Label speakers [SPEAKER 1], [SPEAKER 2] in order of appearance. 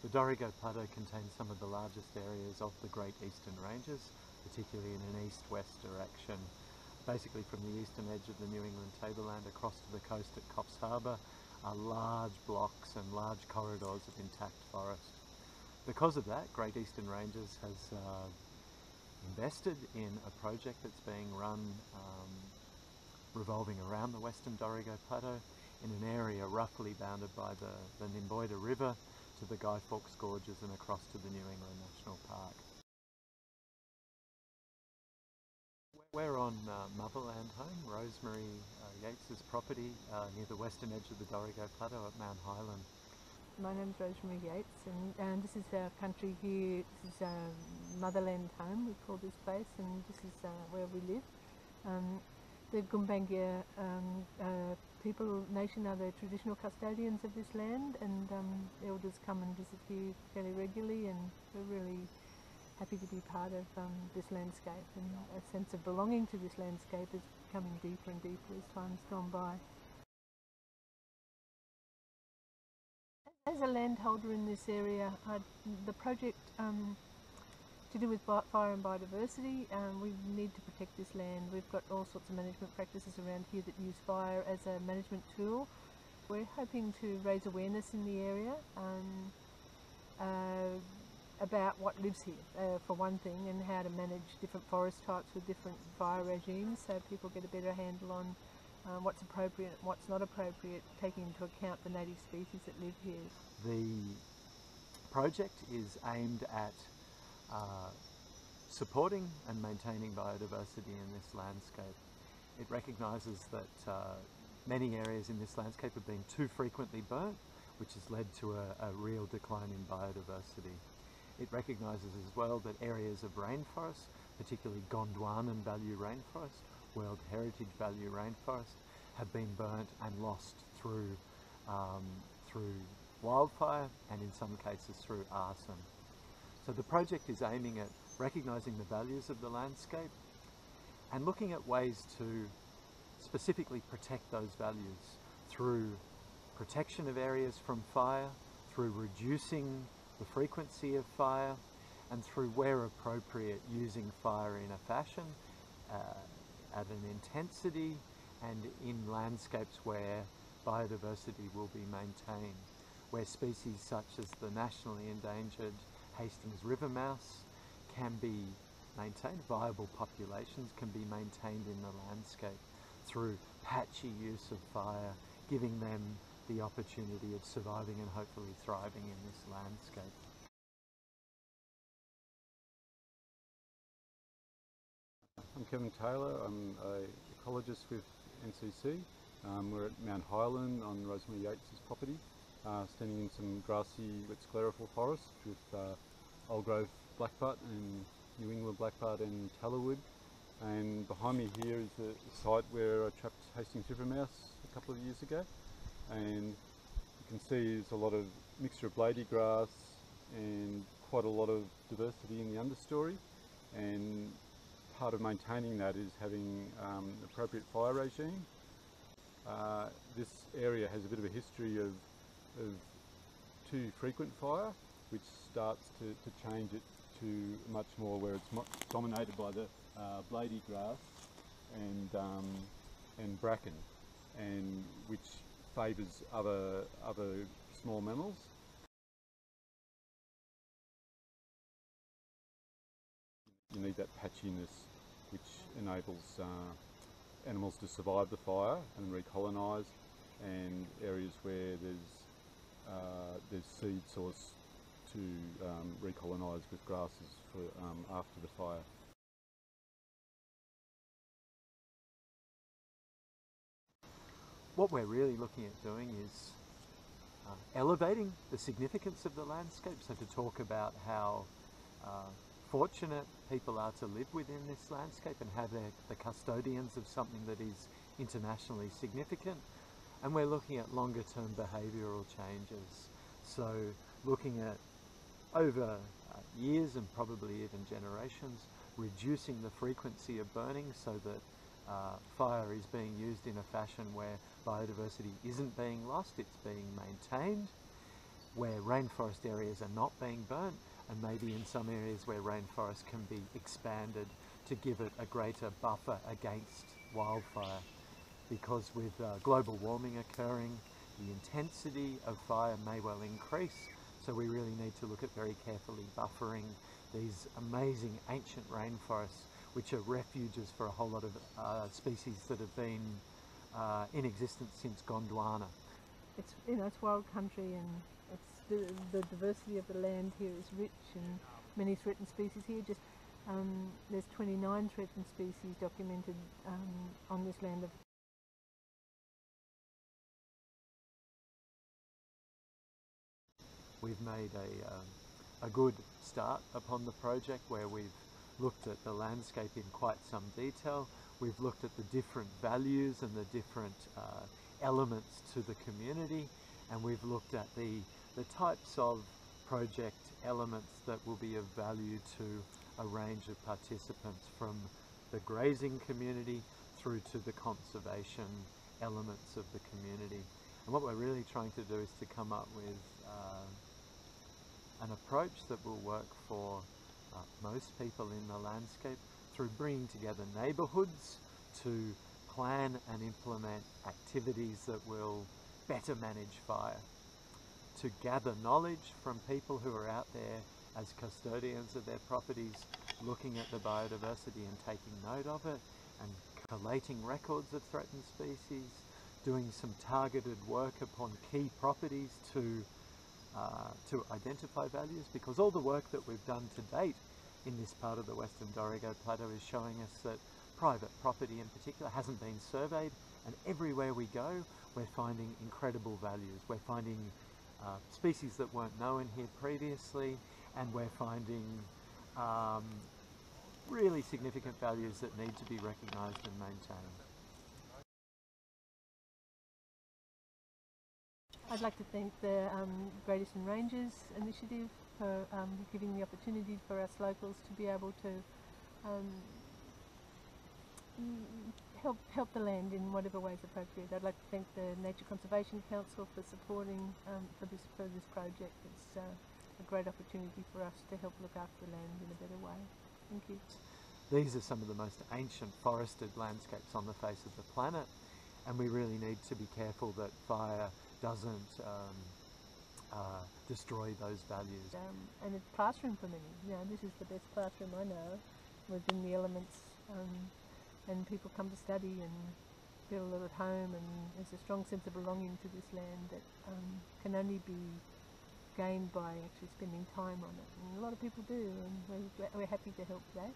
[SPEAKER 1] The Dorrigo Plateau contains some of the largest areas of the Great Eastern Ranges, particularly in an east-west direction. Basically from the eastern edge of the New England tableland across to the coast at Coffs Harbour are large blocks and large corridors of intact forest. Because of that, Great Eastern Ranges has invested in a project that's being run revolving around the western Dorrigo Plateau in an area roughly bounded by the Nimboida River to the Guy Fawkes Gorges and across to the New England National Park. We're on Motherland home, Rosemary Yates' property near the western edge of the Dorrigo Plateau at Mount Hyland.
[SPEAKER 2] My name is Rosemary Yates, and this is our country here. This is Motherland home, we call this place, and this is where we live. The Gumbaynggirr people, nation, are the traditional custodians of this land, and elders come and visit here fairly regularly, and we're really happy to be part of this landscape, and a sense of belonging to this landscape is becoming deeper and deeper as time's gone by. As a landholder in this area, the project to do with fire and biodiversity, we need to protect this land. We've got all sorts of management practices around here that use fire as a management tool. We're hoping to raise awareness in the area about what lives here, for one thing, and how to manage different forest types with different fire regimes, so people get a better handle on what's appropriate and what's not appropriate, taking into account the native species that live here.
[SPEAKER 1] The project is aimed at supporting and maintaining biodiversity in this landscape. It recognises that many areas in this landscape have been too frequently burnt, which has led to a real decline in biodiversity. It recognises as well that areas of rainforest, particularly Gondwana value rainforest, World Heritage Value rainforest, have been burnt and lost through wildfire and in some cases through arson. So the project is aiming at recognising the values of the landscape and looking at ways to specifically protect those values through protection of areas from fire, through reducing the frequency of fire, and through, where appropriate, using fire in a fashion, at an intensity, and in landscapes where biodiversity will be maintained, where species such as the nationally endangered Hastings River mouse can be maintained, viable populations can be maintained in the landscape through patchy use of fire, giving them the opportunity of surviving and hopefully thriving in this landscape.
[SPEAKER 3] I'm Kevin Taylor, I'm an ecologist with NCC. We're at Mount Hyland on Rosemary Yates' property, standing in some grassy wet sclerophyll forest with old growth blackbutt and New England blackbutt and tallowood. And behind me here is a site where I trapped Hastings River mouse a couple of years ago. And you can see there's a lot of mixture of blady grass and quite a lot of diversity in the understory. And part of maintaining that is having an appropriate fire regime. This area has a bit of a history of too frequent fire, which starts to change it to much more where it's dominated by the blady grass and bracken, and which favours other small mammals. You need that patchiness which enables animals to survive the fire and recolonise, and areas where there's seed source to recolonise with grasses for after the fire.
[SPEAKER 1] What we're really looking at doing is elevating the significance of the landscape, so to talk about how fortunate people are to live within this landscape and how they're the custodians of something that is internationally significant. And we're looking at longer term behavioural changes, so looking at over years and probably even generations, reducing the frequency of burning so that fire is being used in a fashion where biodiversity isn't being lost, it's being maintained, where rainforest areas are not being burnt, and maybe in some areas where rainforest can be expanded to give it a greater buffer against wildfire. Because with global warming occurring, the intensity of fire may well increase, so we really need to look at very carefully buffering these amazing ancient rainforests, which are refuges for a whole lot of species that have been in existence since Gondwana.
[SPEAKER 2] It's, you know, it's wild country, and it's the diversity of the land here is rich, and many threatened species here. Just there's 29 threatened species documented on this land of.
[SPEAKER 1] We've made a good start upon the project where we've looked at the landscape in quite some detail. We've looked at the different values and the different elements to the community, and we've looked at the types of project elements that will be of value to a range of participants, from the grazing community through to the conservation elements of the community. And what we're really trying to do is to come up with an approach that will work for most people in the landscape, through bringing together neighbourhoods to plan and implement activities that will better manage fire, to gather knowledge from people who are out there as custodians of their properties, looking at the biodiversity and taking note of it, and collating records of threatened species, doing some targeted work upon key properties to identify values, because all the work that we've done to date in this part of the Western Dorrigo Plateau is showing us that private property in particular hasn't been surveyed, and everywhere we go we're finding incredible values. We're finding species that weren't known here previously, and we're finding really significant values that need to be recognised and maintained.
[SPEAKER 2] I'd like to thank the Great Eastern Rangers initiative for giving the opportunity for us locals to be able to help the land in whatever way is appropriate. I'd like to thank the Nature Conservation Council for supporting for this project. It's a great opportunity for us to help look after the land in a better way. Thank you.
[SPEAKER 1] These are some of the most ancient forested landscapes on the face of the planet, and we really need to be careful that fire doesn't destroy those values.
[SPEAKER 2] And it's classroom for many. You know, this is the best classroom I know within the elements, and people come to study and feel at home, and there's a strong sense of belonging to this land that can only be gained by actually spending time on it. And a lot of people do, and we're happy to help that.